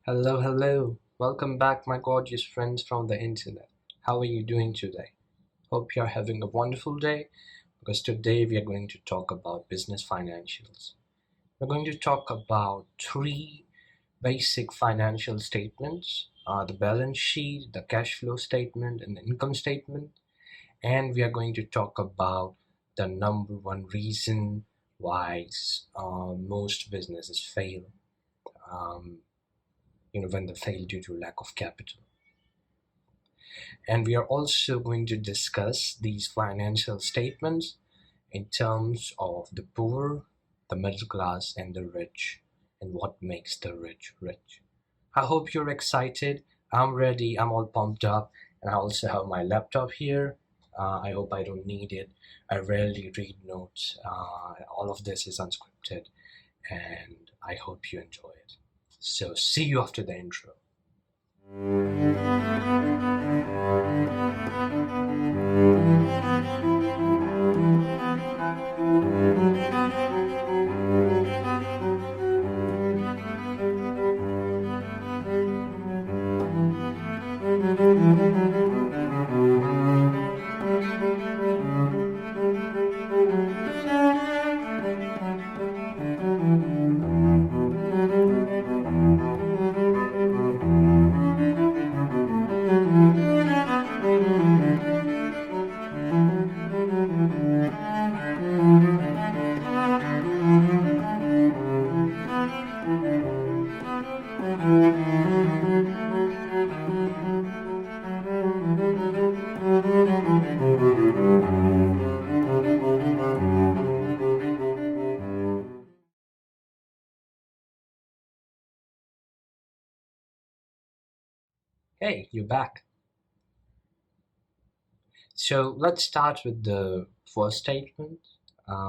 Hello, hello. Welcome back, my gorgeous friends from the internet. How are you doing today? Hope you're having a wonderful day because today we are going to talk about business financials. We're going to talk about three basic financial statements, the balance sheet, the cash flow statement, and the income statement. And we are going to talk about the number one reason why most businesses fail. Um, when they fail due to lack of capital. And we are also going to discuss these financial statements in terms of the poor, the middle class, and the rich, and what makes the rich rich. I hope you're excited. I'm ready. I'm all pumped up. And I also have my laptop here. I hope I don't need it. I rarely read notes. All of this is unscripted, and I hope you enjoy it. So, see you after the intro. Hey, you're back. So let's start with the first statement,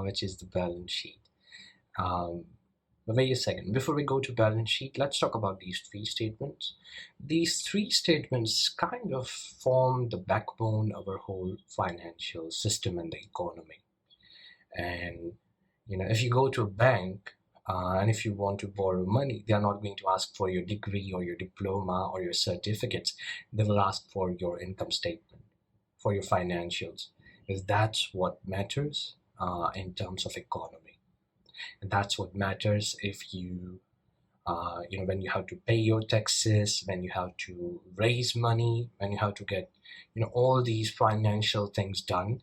which is the balance sheet. Um, but wait a second. Before we go to balance sheet, let's talk about these three statements. These three statements kind of form the backbone of our whole financial system and the economy. And if you go to a bank and if you want to borrow money, they are not going to ask for your degree or your diploma or your certificates. They will ask for your income statement, for your financials, because that's what matters in terms of economy. And that's what matters if when you have to pay your taxes, when you have to raise money, when you have to get, all these financial things done.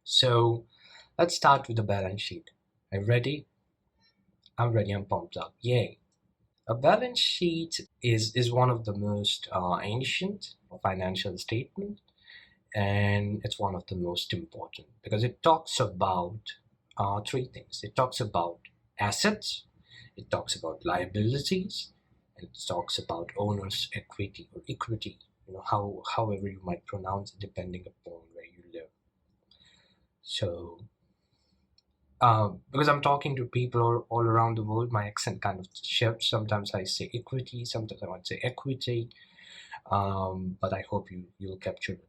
So let's start with the balance sheet. Are you ready? I'm ready. I'm pumped up. Yay. A balance sheet is one of the most ancient financial statement, and it's one of the most important because it talks about three things. It talks about assets, it talks about liabilities, and it talks about owner's equity or equity. However you might pronounce it, depending upon where you live. So because I'm talking to people all around the world, my accent kind of shifts. Sometimes I say equity, sometimes I might say equity, but I hope you'll capture it.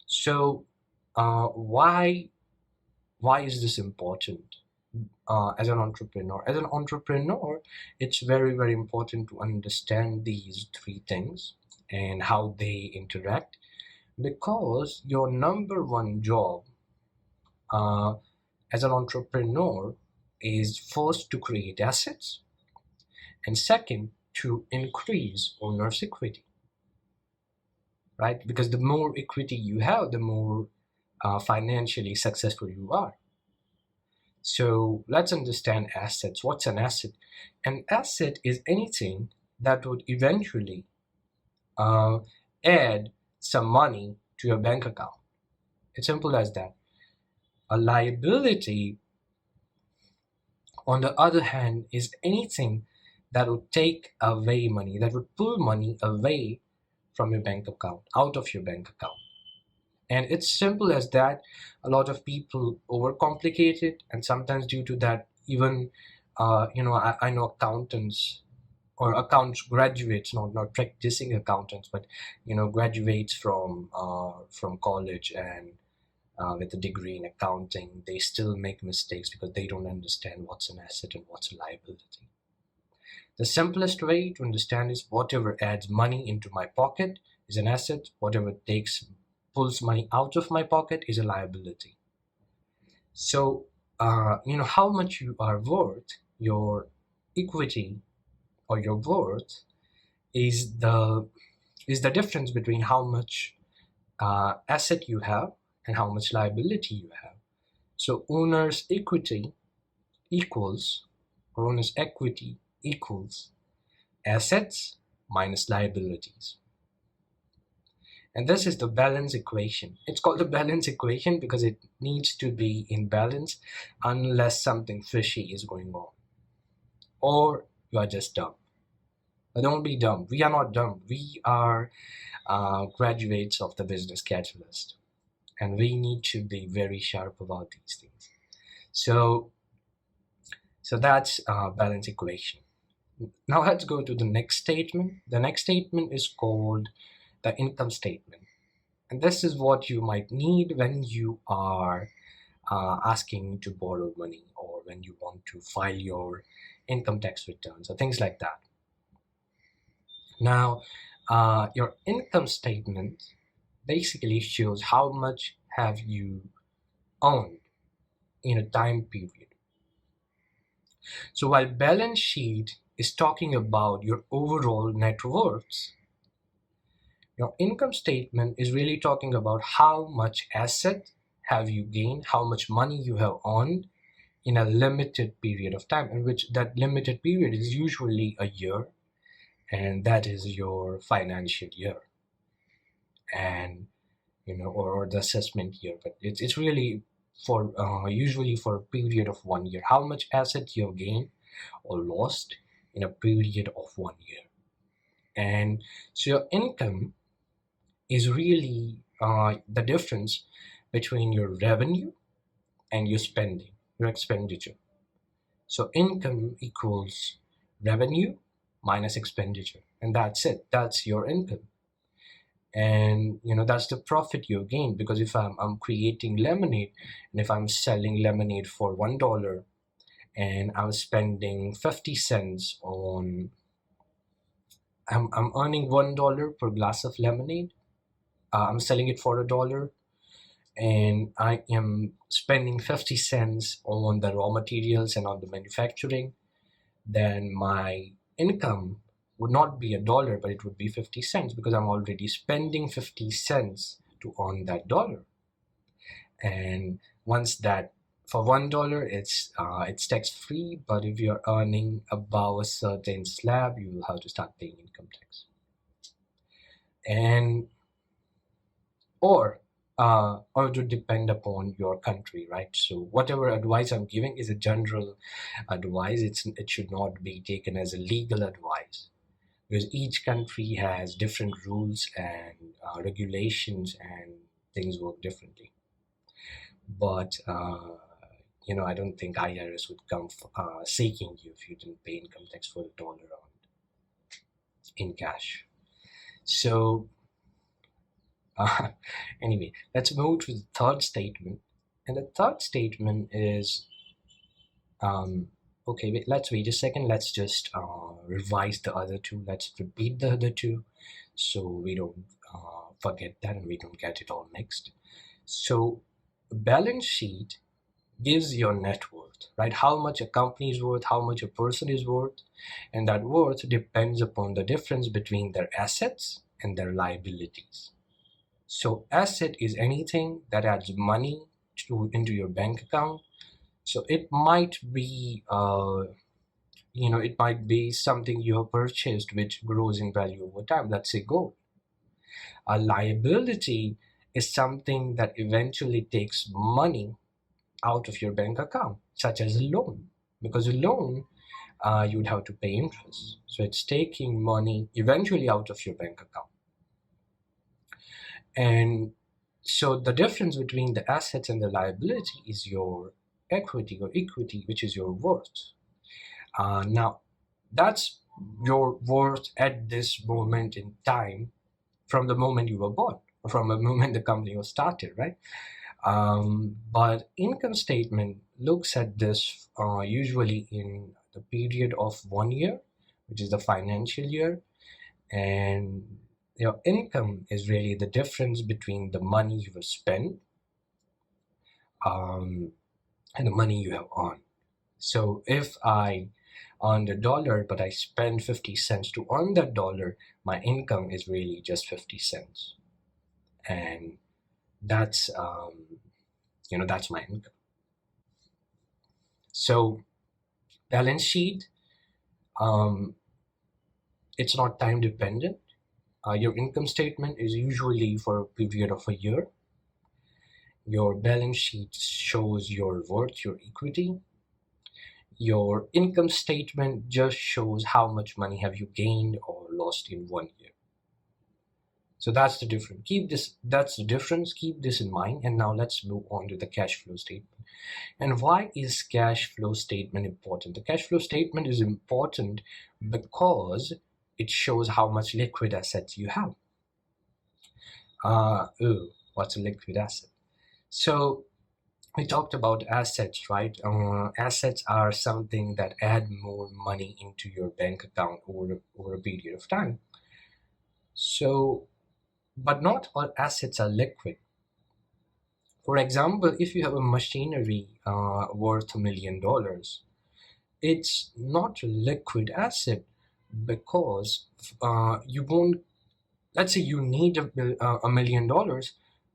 So, why is this important? As an entrepreneur, it's very important to understand these three things and how they interact, because your number one job uh, as an entrepreneur is first to create assets, and second to increase owner's equity, right? Because the more equity you have, the more financially successful you are. So let's understand assets. What's an asset? An asset is anything that would eventually uh, add some money to your bank account. It's simple as that. A liability, on the other hand, is anything that would take away money, that would pull money away from your bank account, out of your bank account. And it's simple as that. A lot of people overcomplicate it, and sometimes due to that, even I know accountants or accounts graduates, not practicing accountants, but graduates from college, and with a degree in accounting, they still make mistakes because they don't understand what's an asset and what's a liability. The simplest way to understand is whatever adds money into my pocket is an asset, whatever pulls money out of my pocket is a liability. So, how much you are worth, your equity or your worth is the difference between how much asset you have and how much liability you have. So owner's equity equals, or owner's equity equals assets minus liabilities. And this is the balance equation. It's called the balance equation because it needs to be in balance unless something fishy is going on. Or you are just dumb. But don't be dumb. We are not dumb. We are graduates of the business catalyst. And we need to be very sharp about these things. So that's balance equation. Now let's go to the next statement. The next statement is called the income statement. And this is what you might need when you are asking to borrow money or when you want to file your income tax returns or things like that. Now, your income statement basically shows how much have you earned in a time period. So while balance sheet is talking about your overall net worth, your income statement is really talking about how much asset have you gained, how much money you have earned in a limited period of time, in which that limited period is usually a year, and that is your financial year, and or the assessment year. But it's really for usually for a period of 1 year, how much asset you have gained or lost in a period of 1 year. And so your income is really the difference between your revenue and your spending, your expenditure. So income equals revenue minus expenditure, and that's it. That's your income. And that's the profit you gain, because if I'm creating lemonade, and if I'm selling lemonade for $1 and I'm spending 50 cents on, I'm earning $1 per glass of lemonade. I'm selling it for $1, and I am spending 50 cents on the raw materials and on the manufacturing. Then my income would not be $1, but it would be 50 cents, because I'm already spending 50 cents to earn that dollar. And once that, for $1, it's tax free, but if you're earning above a certain slab, you will have to start paying income tax. And or it would depend upon your country, right? So whatever advice I'm giving is a general advice. It should not be taken as a legal advice, because each country has different rules and regulations, and things work differently. But I don't think IRS would come seeking you if you didn't pay income tax for $1 in cash. So anyway, let's move to the third statement. And the third statement is, okay, let's wait a second. Let's just revise the other two. Let's repeat the other two so we don't forget that and we don't get it all mixed. So balance sheet gives your net worth, right? How much a company is worth, how much a person is worth, and that worth depends upon the difference between their assets and their liabilities. So asset is anything that adds money into your bank account. So it might be it might be something you have purchased which grows in value over time. Let's say gold. A liability is something that eventually takes money out of your bank account, such as a loan, because a loan you would have to pay interest. So it's taking money eventually out of your bank account. And so the difference between the assets and the liability is your equity, which is your worth. Now, that's your worth at this moment in time, from the moment you were born, or from the moment the company was started, right? But income statement looks at this usually in the period of 1 year, which is the financial year, and your income is really the difference between the money you have spent um, and the money you have earned. So if I earned $1, but I spend 50 cents to earn that dollar, my income is really just 50 cents. And that's, that's my income. So balance sheet, um, it's not time dependent. Your income statement is usually for a period of a year. Your balance sheet shows your worth, your equity. Your income statement just shows how much money have you gained or lost in 1 year. So that's the difference. That's the difference. Keep this in mind. And now let's move on to the cash flow statement. And why is cash flow statement important? The cash flow statement is important because it shows how much liquid assets you have. What's a liquid asset? So we talked about assets, right? Assets are something that add more money into your bank account over a period of time. So, but not all assets are liquid. For example, if you have a machinery worth $1 million, it's not a liquid asset because you won't. Let's say you need $1 million,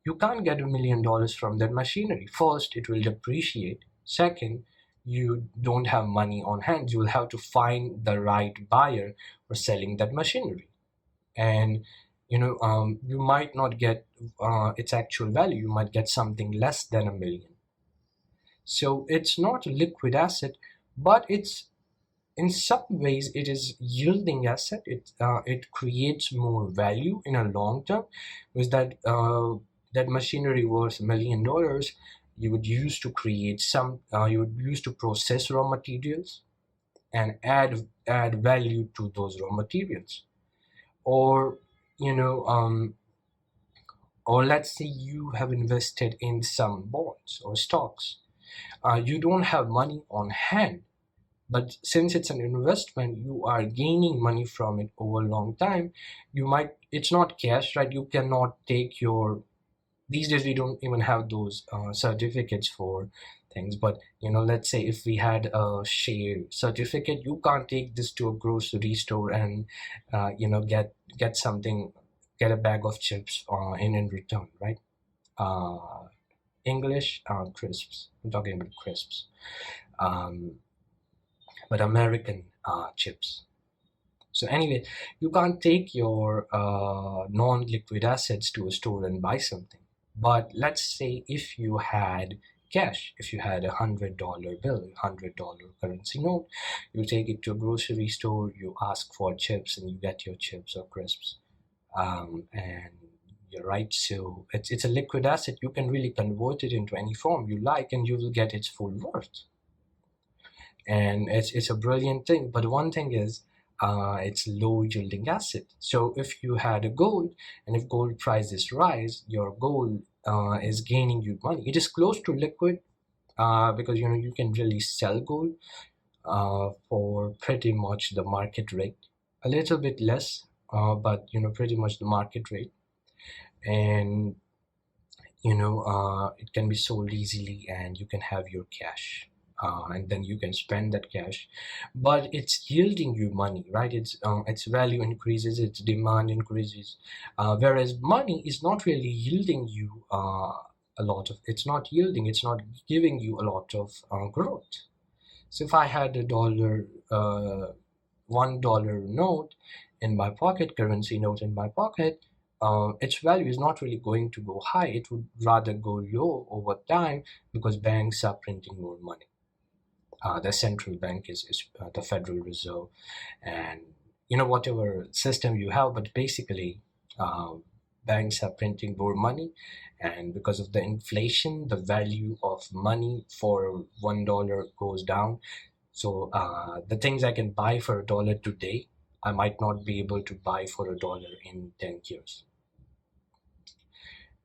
you can't get $1 million from that machinery. First, it will depreciate. Second, you don't have money on hand. You will have to find the right buyer for selling that machinery, and you might not get its actual value. You might get something less than 1 million. So it's not a liquid asset, but it's in some ways it is yielding asset. It creates more value in a long term, with that machinery worth $1 million, you would use to create some you would use to process raw materials and add value to those raw materials. Or you know or let's say you have invested in some bonds or stocks. You don't have money on hand, but since it's an investment, you are gaining money from it over a long time. It's not cash, right? You cannot take your, these days we don't even have those certificates for things. But let's say if we had a share certificate, you can't take this to a grocery store and get something, get a bag of chips in return, right? uh, English, crisps. I'm talking about crisps. um, but American chips. So anyway, you can't take your non-liquid assets to a store and buy something. But let's say if you had cash, if you had $100 bill, $100 currency note, you take it to a grocery store, you ask for chips, and you get your chips or crisps. And you're right. So it's a liquid asset. You can really convert it into any form you like, and you will get its full worth. And it's a brilliant thing. But one thing is, it's low yielding asset. So if you had a gold, and if gold prices rise, your gold is gaining you money. It is close to liquid because you can really sell gold for pretty much the market rate, a little bit less, but pretty much the market rate. And it can be sold easily, and you can have your cash, and then you can spend that cash. But it's yielding you money, right? Its value increases, its demand increases, whereas money is not really yielding you a lot of, it's not yielding, it's not giving you a lot of growth. So if I had a dollar $1 note in my pocket, currency note in my pocket, its value is not really going to go high. It would rather go low over time because banks are printing more money. The central bank is the Federal Reserve, and whatever system you have, but basically, banks are printing more money, and because of the inflation, the value of money for $1 goes down. So the things I can buy for $1 today, I might not be able to buy for $1 in 10 years.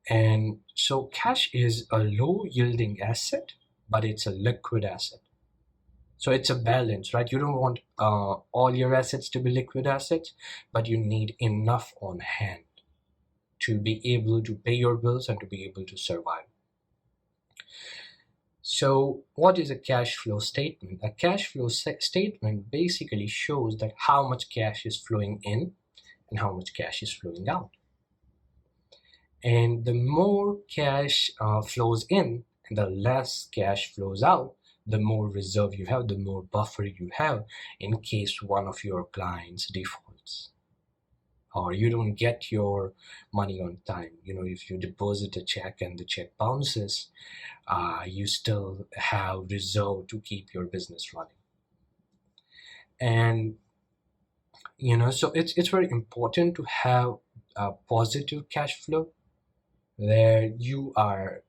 And so cash is a low yielding asset, but it's a liquid asset. So it's a balance, right? You don't want all your assets to be liquid assets, but you need enough on hand to be able to pay your bills and to be able to survive. So, what is a cash flow statement? A cash flow statement basically shows that how much cash is flowing in and how much cash is flowing out. And the more cash flows in and the less cash flows out, the more reserve you have, the more buffer you have in case one of your clients defaults or you don't get your money on time. If you deposit a check and the check bounces, you still have reserve to keep your business running. And so it's very important to have a positive cash flow where you are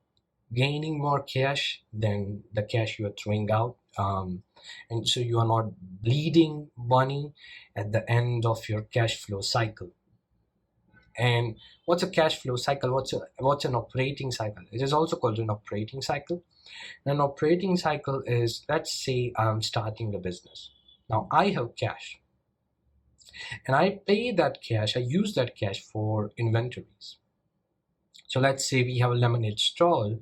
gaining more cash than the cash you are throwing out. And so you are not bleeding money at the end of your cash flow cycle. And what's a cash flow cycle? What's an operating cycle? It is also called an operating cycle. An operating cycle is, let's say I'm starting a business. Now I have cash and I pay that cash, I use that cash for inventories. So let's say we have a lemonade stall.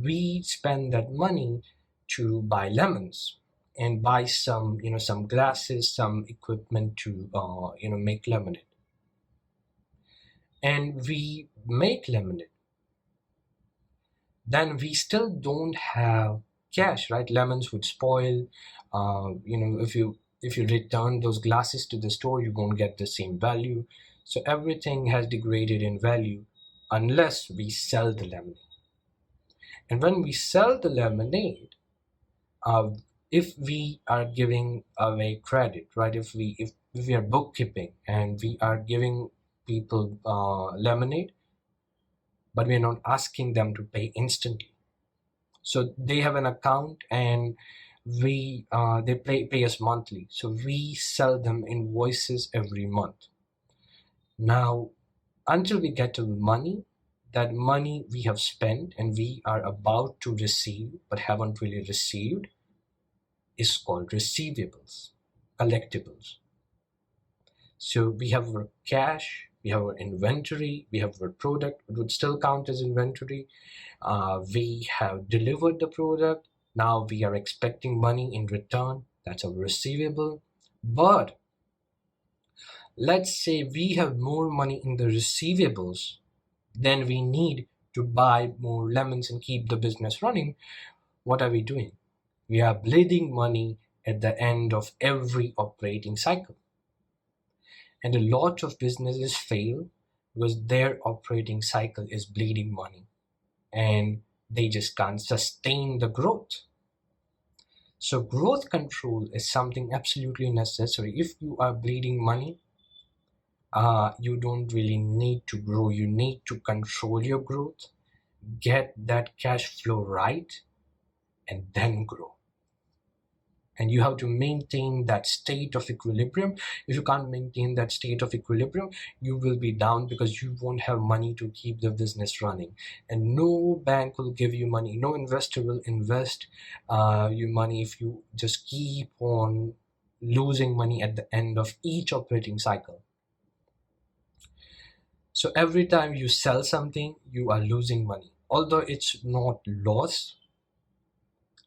We spend that money to buy lemons and buy some glasses, some equipment to make lemonade. And we make lemonade. Then we still don't have cash, right? Lemons would spoil. If you return those glasses to the store, you won't get the same value. So everything has degraded in value unless we sell the lemonade. And when we sell the lemonade, uh, if we are giving away credit, right? If we are bookkeeping and we are giving people lemonade, but we are not asking them to pay instantly. So they have an account and they pay us monthly. So we sell them invoices every month. Now, until we get to the money, that money we have spent and we are about to receive but haven't really received is called receivables, collectibles. So we have our cash, we have our inventory, we have our product, it would still count as inventory. We have delivered the product, now we are expecting money in return, that's a receivable. But let's say we have more money in the receivables than we need to buy more lemons and keep the business running. What are we doing? We are bleeding money at the end of every operating cycle. And a lot of businesses fail because their operating cycle is bleeding money and they just can't sustain the growth. So, growth control is something absolutely necessary. If you are bleeding money, you don't really need to grow. You need to control your growth, get that cash flow right, and then grow. And you have to maintain that state of equilibrium. If you can't maintain that state of equilibrium, you will be down because you won't have money to keep the business running, and no bank will give you money, no investor will invest you money if you just keep on losing money at the end of each operating cycle. So every time you sell something, you are losing money, although it's not loss,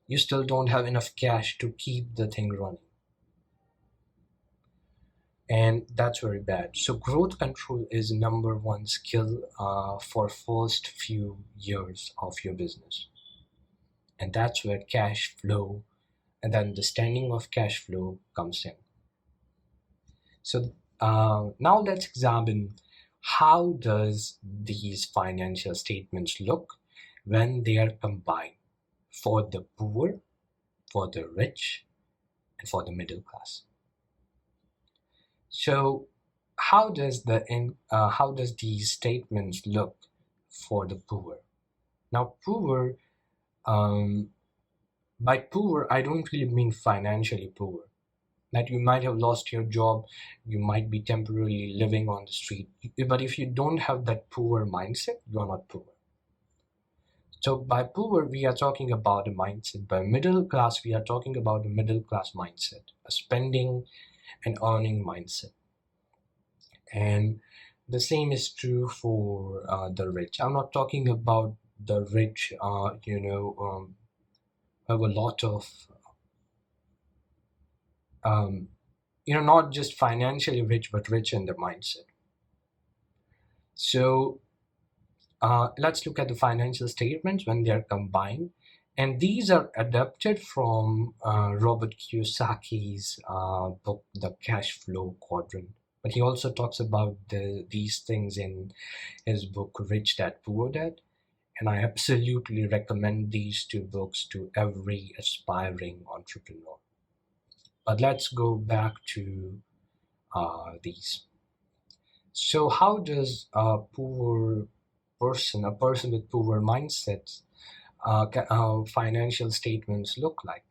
you still don't have enough cash to keep the thing running. And that's very bad. So growth control is number one skill for first few years of your business. And that's where cash flow and the understanding of cash flow comes in. So now let's examine how does these financial statements look when they are combined for the poor, for the rich, and for the middle class. So how does these statements look for the poor? Now, poor, um, by poor, I don't really mean financially poor. That you might have lost your job, you might be temporarily living on the street, but if you don't have that poor mindset, you are not poor. So by poor, we are talking about a mindset. By middle class, we are talking about a middle class mindset, a spending and earning mindset. And the same is true for the rich. I'm not talking about the rich, have a lot of, um, not just financially rich, but rich in their mindset. So let's look at the financial statements when they are combined. And these are adapted from Robert Kiyosaki's book, The Cash Flow Quadrant. But he also talks about these things in his book, Rich Dad Poor Dad. And I absolutely recommend these two books to every aspiring entrepreneur. But let's go back to these. So, how does a person with poor mindsets, financial statements look like?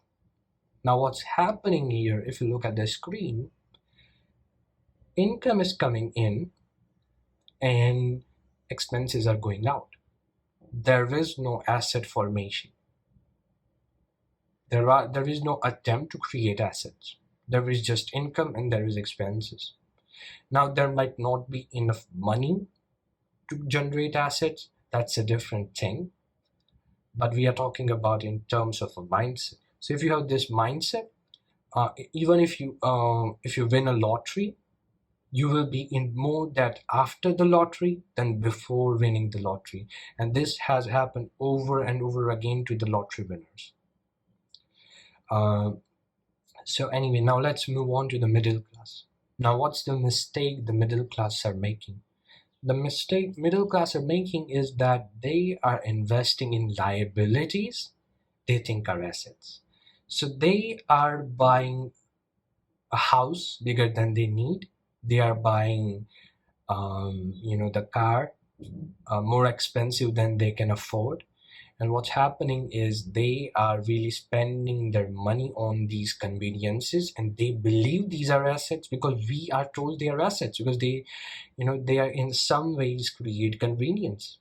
Now, what's happening here, if you look at the screen, income is coming in and expenses are going out. There is no asset formation. There is no attempt to create assets. There is just income and there is expenses. Now, there might not be enough money to generate assets. That's a different thing, but we are talking about in terms of a mindset. So if you have this mindset, even if you win a lottery, you will be in more that after the lottery than before winning the lottery, and this has happened over and over again to the lottery winners. uh, so anyway, now let's move on to the middle class. Now, what's the mistake the middle class are making? The mistake middle class are making is that they are investing in liabilities they think are assets. So they are buying a house bigger than they need. They are buying, the car more expensive than they can afford. And what's happening is they are really spending their money on these conveniences, and they believe these are assets because we are told they are assets because they are in some ways create convenience.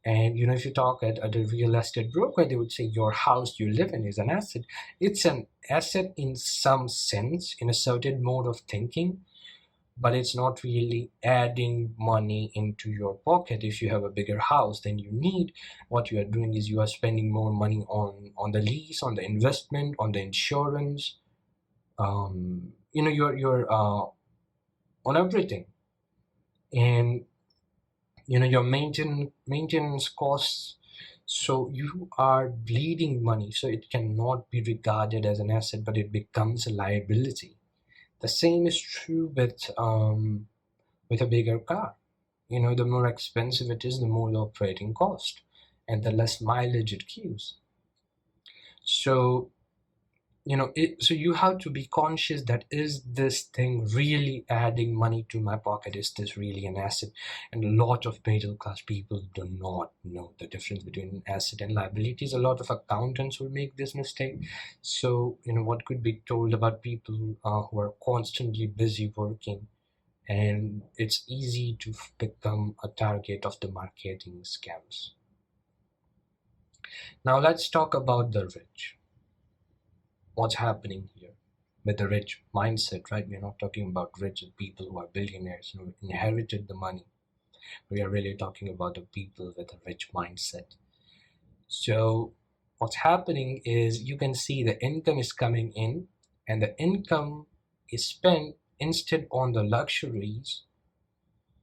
And if you talk at a real estate broker, they would say your house you live in is an asset. It's an asset in some sense, in a certain mode of thinking, but it's not really adding money into your pocket. If you have a bigger house than you need, what you are doing is you are spending more money on the lease, on the investment, on the insurance. You're on everything, and your maintenance costs. So you are bleeding money, so it cannot be regarded as an asset, but it becomes a liability. The same is true with a bigger car. The more expensive it is, the more the operating cost, and the less mileage it gives. So so you have to be conscious that, is this thing really adding money to my pocket? Is this really an asset? And a lot of middle class people do not know the difference between asset and liabilities. A lot of accountants will make this mistake. So what could be told about people who are constantly busy working, and it's easy to become a target of the marketing scams. Now let's talk about the rich. What's happening here with the rich mindset, right? We're not talking about rich people who are billionaires who inherited the money. We are really talking about the people with a rich mindset. So what's happening is, you can see the income is coming in, and the income is spent instead on the luxuries.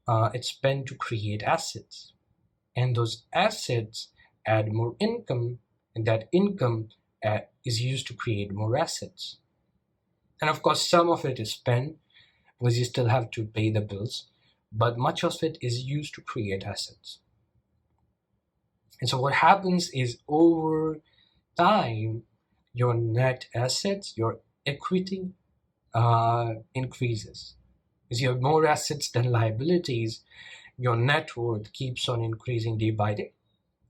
It's spent to create assets, and those assets add more income, and that income is used to create more assets. And of course, some of it is spent because you still have to pay the bills, but much of it is used to create assets. And so what happens is, over time, your net assets, your equity increases. As you have more assets than liabilities, your net worth keeps on increasing day by day.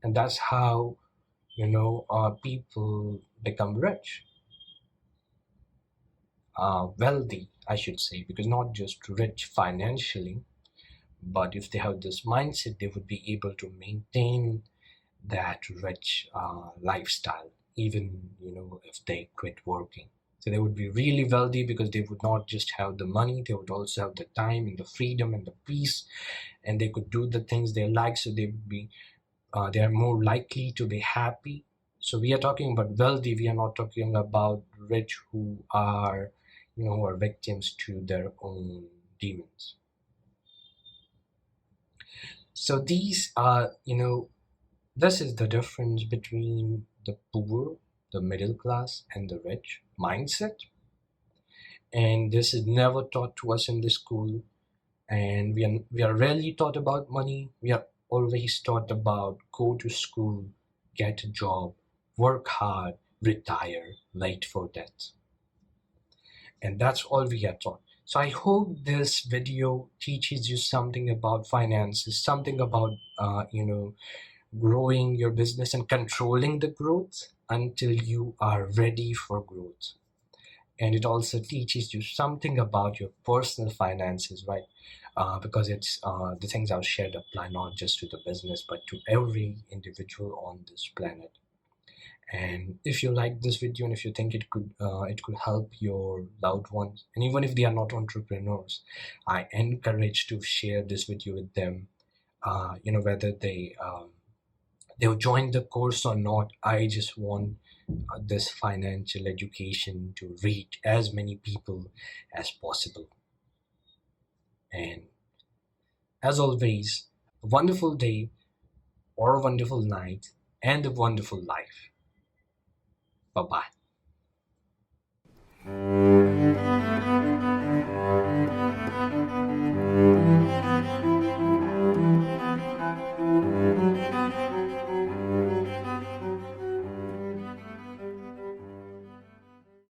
And that's how, people become rich. wealthy, I should say, because not just rich financially, but if they have this mindset, they would be able to maintain that rich lifestyle, even if they quit working. So they would be really wealthy because they would not just have the money, they would also have the time and the freedom and the peace, and they could do the things they like. So they are more likely to be happy. So we are talking about wealthy. We are not talking about rich who are victims to their own demons. So these are, this is the difference between the poor, the middle class, and the rich mindset. And this is never taught to us in the school. And we are rarely taught about money. We are always taught about go to school, get a job, work hard, retire, wait for death. And that's all we are taught. So I hope this video teaches you something about finances, something about growing your business and controlling the growth until you are ready for growth. And it also teaches you something about your personal finances, right? Because it's the things I've shared apply not just to the business but to every individual on this planet. And if you like this video and if you think it could help your loved ones, and even if they are not entrepreneurs, I encourage to share this video with them. Whether they'll join the course or not. I just want this financial education to reach as many people as possible. And as always, a wonderful day or a wonderful night and a wonderful life. Bye bye.